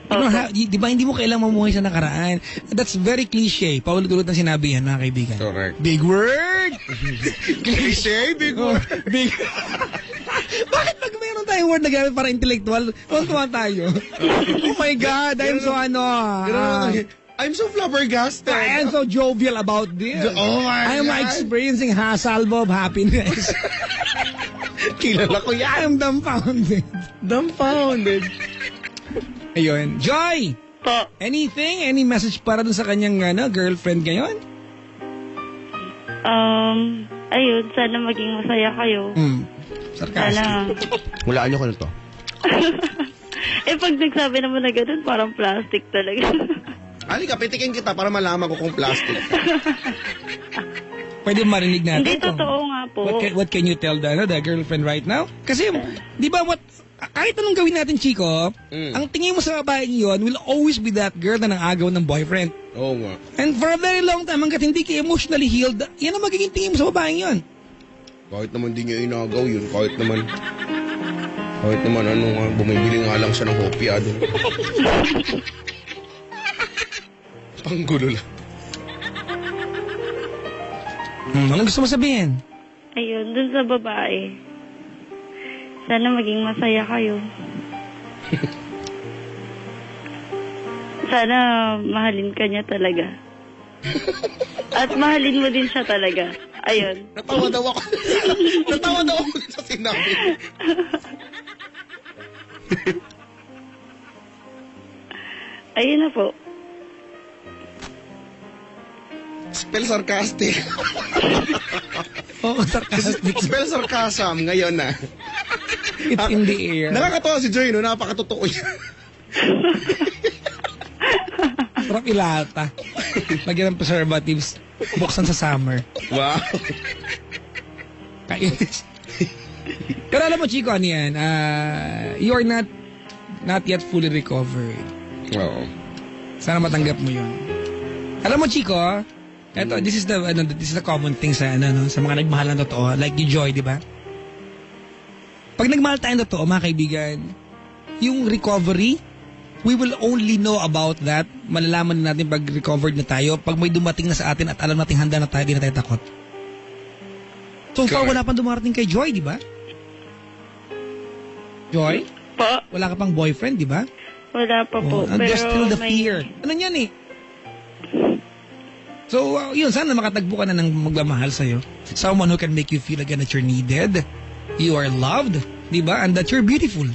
You know, di ba hindi mo kailangang mamuhay sa nakaraan? That's very cliche. Paulit-ulit na sinabi yan, mga kaibigan. Correct. Big word! Cliche, big Oh, word. big... Bakit pag mayroon tayong word na gamit para intellectual, tuwa tayo? Oh my God, I'm so I'm so flabbergasted. I am so jovial about this. Oh my I am God. experiencing a salvo of happiness. Kilala ko I yan. am dumbfounded. Dumbfounded. Ayun. Joy! Po. Anything? Any message para dun sa kanyang girlfriend ngayon? Ayun, sana maging masaya kayo. Sarcastic. Sana. Hulaan niyo ko na to. Pag nagsabi naman na ganun, parang plastic talaga. Halika, pitikin kita para malaman ko kung plastic. Pwede marinig natin. Hindi totoo nga po. What can you tell the girlfriend right now? Kasi, di ba, kahit anong gawin natin, Chico, ang tingin mo sa babaeng yon will always be that girl na nang-agaw ng boyfriend. Oo nga. And for a very long time, hanggat hindi ka emotionally healed, yan ang magiging tingin mo sa babaeng yon. Kahit naman di niya inagaw yun. Kahit naman bumibili nga lang siya ng hopya doon. Panggulo lang. Anong gusto mo sabihin? Ayun, dun sa babae. Sana maging masaya kayo. Sana mahalin ka niya talaga. At mahalin mo din siya talaga. Ayun. Natawa daw ako. Natawa daw ako sa sinabi. Ayun na po. Spell sarcastic. Oo, sarcastic. Spell sarcasm ngayon na. It's in the air. Nakakatawa si Joy, no? Napakatotoo niya. Sarap ilata. Lagyan ng preservatives. Buksan sa summer. Wow. Kainis. Pero alam mo, Chico, ano yan? You are not yet fully recovered. Oo. Sana matanggap mo yun. Alam mo, Chico, this is the common thing sa mga nagmahal ng totoo. Like you, Joy, di ba? Pag nagmahal tayong totoo, mga kaibigan, yung recovery, we will only know about that. Malalaman natin pag recovered na tayo, pag may dumating na sa atin at alam natin handa na tayo, di na tayo takot. So far, wala pang dumarating kay Joy, di ba? Joy? Po. Wala ka pang boyfriend, di ba? Wala pa po. And there's Pero still the may... fear. Ano yan eh? So, yun, sana makatagpo ka na ng magmamahal sa'yo. Someone who can make you feel again that you're needed, you are loved, di ba? And that you're beautiful.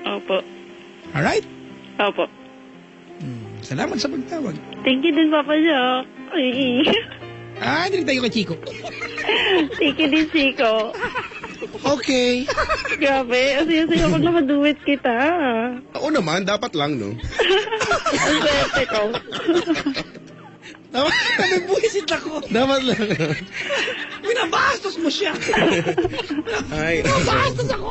Opo. Alright? Opo. Salamat sa pagtawag. Thank you din, Papa Jack. Ay. Hindi tayo kay Chico. Thank you din, Chico. Okay. Grabe, asaya-saya pag nakaduet kita. Oo naman, dapat lang, no? Ang swerte ko. Nabibuisit ako. Dapat lang. Binabastos mo siya. Ay. Binabastos ako.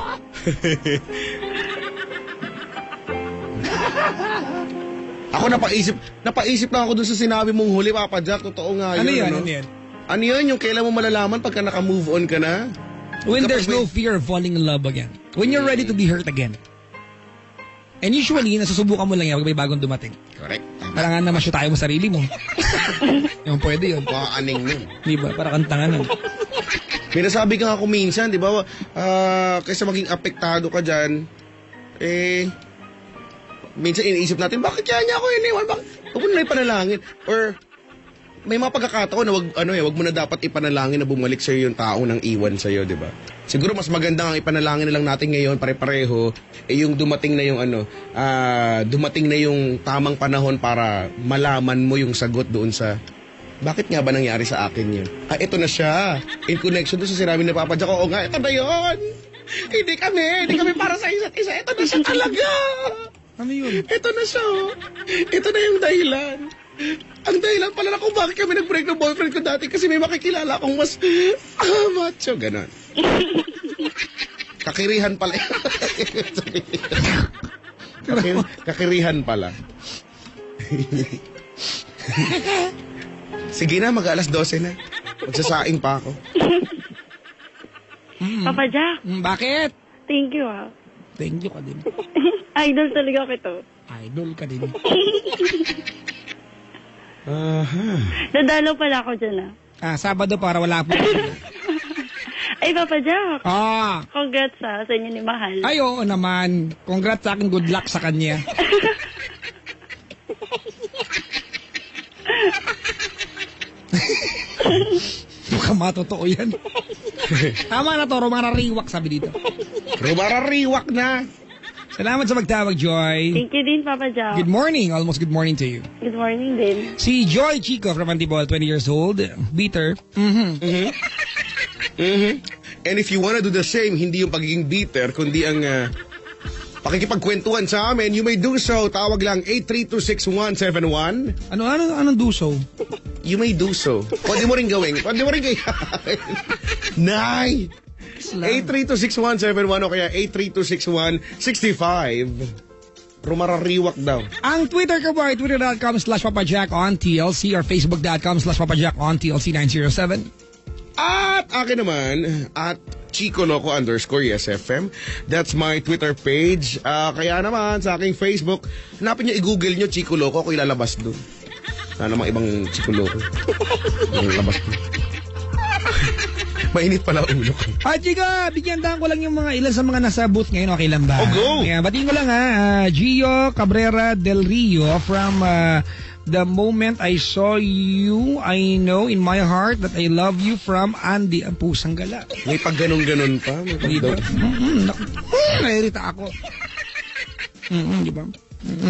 Ako napaisip lang ako dun sa sinabi mong huli, Papa Jack. Totoo nga yun. Ano yan? no? Ano yan? Ano yun? Yung kailan mo malalaman pagka naka-move on ka na? When Kapag there's may- no fear of falling in love again. When you're ready to be hurt again. And usually, nasusubukan mo lang yan pag may bagong dumating. Correct. Para nga naman tayo mo sarili mo. Yung pwede yun. Mga aning nun. Di ba? Para kang tanga nun. May nasabi ka nga ako minsan, di ba? Kaysa maging apektado ka dyan, minsan iniisip natin, bakit kaya niya ako iniwan? Huwag mo na ipanalangin. Or, may mga pagkakataon na wag mo na dapat ipanalangin na bumalik sa'yo yung taong nang iwan sa'yo, di ba? Siguro mas maganda ang ipanalangin na lang natin ngayon, pare-pareho, yung dumating na yung dumating na yung tamang panahon para malaman mo yung sagot doon sa, bakit nga ba nangyari sa akin yun? Ito na siya. In connection doon sa sinabi ni Papa Jack, oo nga, ito na yun. Hindi kami para sa isa't isa. Ito na siya talaga. Ano yun? Ito na siya. Ito na yung dahilan. Ang dahilan pala na kung bakit kami nag-break ng boyfriend ko dati kasi may makikilala akong mas macho. Ganon. Kakirihan pala. Kakirihan pala. Sige na, mag-alas 12 na. Magsasaing pa ako. Papa Jack, Bakit? thank you ah. Thank you ka din. Idol talaga kita. Idol ka din. Dadalaw pala ako dyan ah. Sabado para wala po. Ay, Papa Jack, congrats sa inyo ni Mahal. Ay, oo naman. Congrats sa akin. Good luck sa kanya. Baka matotoo yan. Tama na to, rumarariwak sabi dito. Rumarariwak na. Salamat sa magtawag, Joy. Thank you din, Papa Jack. Good morning. Almost good morning to you. Good morning din. Si Joy Chico from Antipolo, 20 years old. Bitter. And if you wanna do the same, hindi yung pagiging bitter, kundi ang pakikipagkwentuhan sa amin, you may do so. Tawag lang 8326171. Anong duso? You may do so. Pwede mo rin gawin. Nay! 8326171 o kaya 8326165. Rumarariwak daw. Ang Twitter ko po ay twitter.com/papajack_on_TLC or facebook.com/papajack_on_TLC907. At akin naman, at Chico Loco _YesFM. That's my Twitter page. Kaya naman sa aking Facebook, hanapin nyo, i-google nyo Chico Loco, ako ilalabas doon. Sana namang ibang Chico Loco. Ilalabas doon. Mainit pala ulo ko. Chica, bigyan tahan ko lang yung mga ilan sa mga nasa booth ngayon. Okay lang ba? Oh, go! Kaya batiin ko lang Gio Cabrera Del Rio from the moment I saw you, I know in my heart that I love you from Andy ang pusang gala. May pag ganon-ganon pa. May pag Diba? Nairita ako. Diba?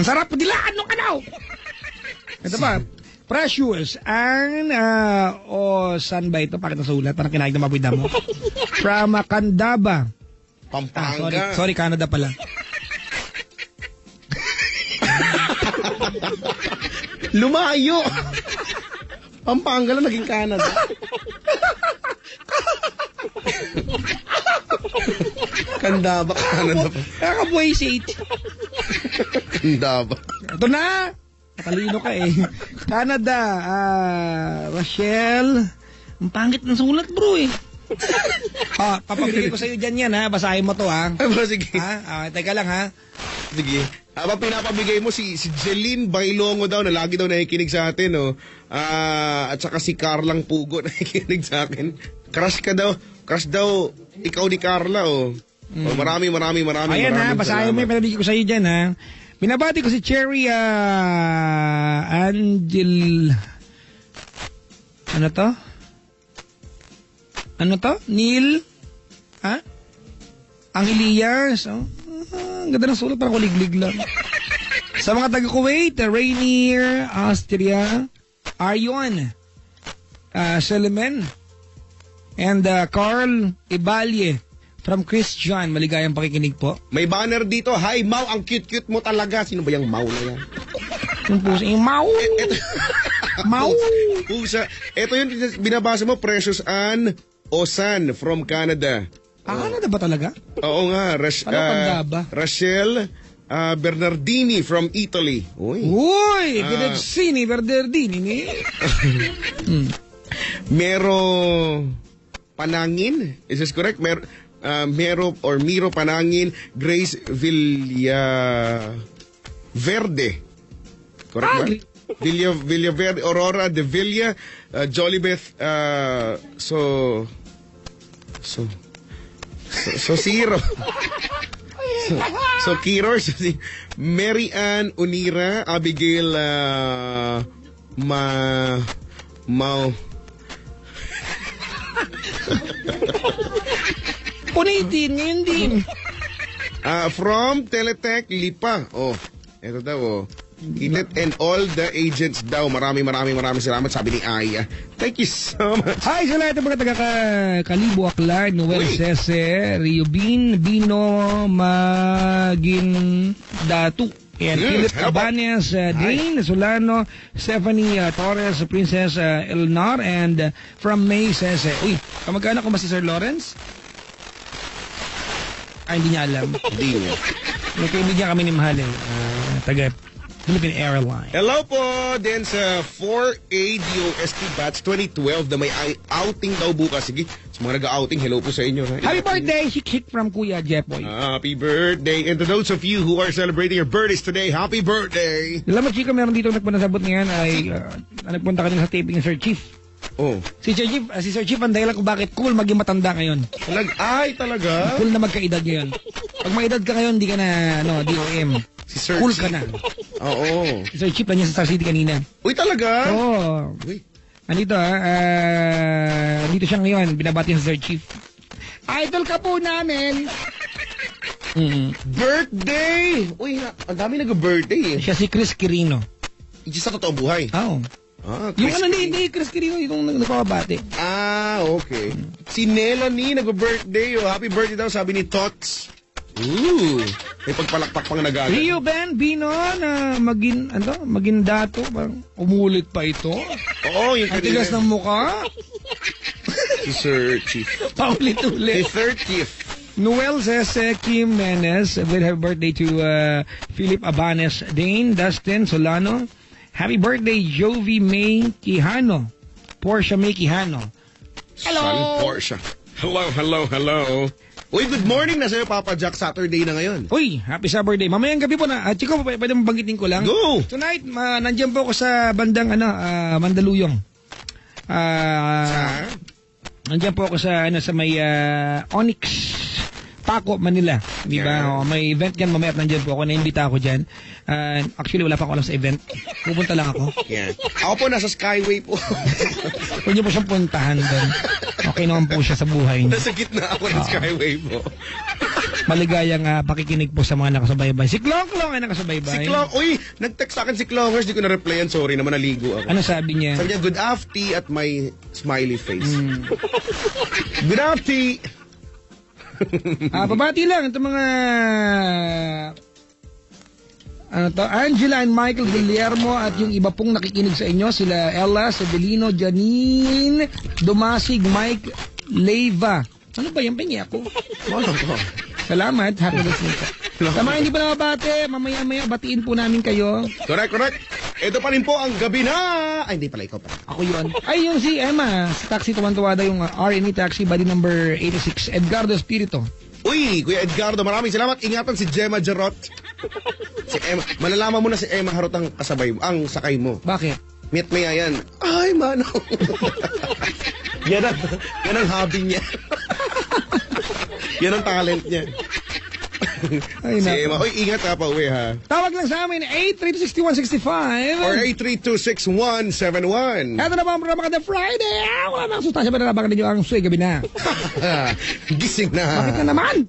Sarap dilaan nung kanaw. Ito pa. Precious, ang, saan ba ito? Pakita sa ulat, parang kinaig na mabuhay mo. From Candaba. Pampanga. Sorry, Canada pala. Lumayo! Pampanga lang naging Canada. Candaba, Canada pa. Kakabuhay si H. Candaba. Ito na! Matalino ka eh. Canada, Rachel. Ang pangit ng sulat bro eh. Papabigay ko sa'yo dyan yan ha. Basahin mo to ha. Sige. Teka lang ha. Sige. Habang pinapabigay mo si Jeline Bailongo daw na lagi daw nakikinig sa atin, no? At saka si Carlang Pugo nakikinig sa akin. Crush daw ikaw ni Carla, oh. Maraming Ayan ha, basahin mo yung pinabigay ko sa'yo dyan ha. Binabati ko si Cherry Angel... Ano to? Neil? Angelias? Ang ganda ng sulat, parang kuliglig lang. Sa mga taga-Kuwait, Rainier, Austria, Aryon, Suleiman, and Carl Ibalye from Christian. Maligayang pakikinig po. May banner dito. Hi, Mau. Ang cute-cute mo talaga. Sino ba yung Mau na yan? Yung puso. Yung Mau. Mau. Pusa. Ito yung binabasa mo. Precious Ann Osan from Canada. Canada ba talaga? Oo nga. Candaba? Rachel Bernardini from Italy. Uy. Bernardini. Mero Panangin. Is this correct? Miro Panangin, Grace Verde. Correct ba? Villaverde, Aurora de Villa, Jolibeth, so Zero. So Kiror, Mary Ann Unira, Abigail, Punitin, ngayon din. From Teletech Lipa. Oh, eto daw oh. Inet and all the agents daw. Maraming salamat, sabi ni Aya. Thank you so much. Hi sa lahat ng mga taga-Kalibo, Aklan, Noel Uy. Sese, Riobin, Bino, Magindatu, and Philip hello po. Cabanes, Dane Solano, Stephanie Torres, Princess Elnar, and from May Sese. Uy, kamag-anak ko ba si Sir Lawrence? Hindi niya alam. Hindi niya. May kaibigan kami ni Mahal taga Philippine Airlines. Hello po din sa 4A DOST Batch 2012 na may outing daw bukas. Sige, sa mga nag-outing, hello po sa inyo. Ha? Happy birthday, Shik from Kuya Jepoy. Happy birthday. And to those of you who are celebrating your birthdays today, happy birthday. Alam mo, Chika, meron dito nagpanasabot ngayon ay nagpunta kanina sa taping ni Sir Chief. Oh, Si Sir Chief ang dahilan kung bakit cool maging matanda ngayon. talaga? Cool na magkaedad ngayon. Pag may edad ka ngayon, di ka na, DOM. Si Sir Cool Chief. ka na. Oo. Si Sir Chief lang niya sa Star City kanina. Uy, talaga? Oo. Uy. Andito andito siya ngayon, binabati sa Sir Chief. Idol ka po namin. Birthday! Uy, ang dami nag-birthday eh. Siya si Chris Quirino. Sa totoong buhay. Oo. Yung hindi, Chris Quirino, yung nagpapabati. Okay. Si Nelanie nag-birthday. Oh, happy birthday daw, sabi ni Tots. Ooh, may pagpalakpak pang nag-agad. Rio Ben Bino na magindato, parang umulit pa ito. Oo, yung Ang tigas ng mukha. Si Sir Chief. Paulit-ulit. Si Sir Chief. Noel Sese Kim Menes, with happy birthday to Philip Abanes Dane, Dustin Solano. Happy birthday, Jovi May Quijano. Portia May Quijano. Hello. Son Portia. Hello. Uy, good morning na sa'yo, Papa Jack. Saturday na ngayon. Uy, happy sa birthday. Mamayang gabi po na. Chiko, pwede mong banggitin ko lang. Go! Tonight, nandiyan po ako sa bandang Mandaluyong. Nandiyan po ako sa may Onyx Paco, Manila. Di ba? Oh, may event yan mamaya at nandiyan po ako. Naimbita ako dyan. Actually, wala pa ako alam sa event. Pupunta lang ako. Yeah. Ako po, nasa Skyway po. Pwede po siyang puntahan doon. Okay naman po siya sa buhay niya. Nasa gitna ako ng Skyway po. Maligayang pakikinig po sa mga nakasubaybay. Si Klong ay nakasubaybay. Uy, nag-text sa akin si Clongers. Di ko na-replyan. Sorry naman, naligo ako. Ano sabi niya? Sabi niya, good afternoon at may smiley face. Good afternoon. Babati lang itong mga Angela and Michael Guillermo at yung iba pong nakikinig sa inyo, sila Ella, Sedelino, Janine, Dumasig, Mike, Leyva. Ano ba yan? Pengi ako. Salamat. Happy listening po. Sa mga hindi pa nakabate, mamaya-maya batiin po namin kayo. Correct. Ito pa rin po ang gabi na... Ay, hindi pala, ikaw pa. Ako yun. Ay, yung si Emma, sa taxi tuwan-tuwada yung RNE taxi, body number 86, Edgardo Espirito. Uy, Kuya Edgardo, maraming salamat. Ingatan si Gemma Jarot. Si Emma. Malalaman mo na si Emma Harot ang ang sakay mo. Bakit? Meet me yan. Ay, mano. yan ang hobby niya. Yan ang talent niya. Ay, Si nako. Emma. Uy, ingat ka pa uwi ha. Tawag lang sa amin, 8326165. Or 8326171. Ito na ba ang programa kada Friday? Wala nang sustansya ba na ninyo ang suy gabi na? Gising na. Bakit na naman?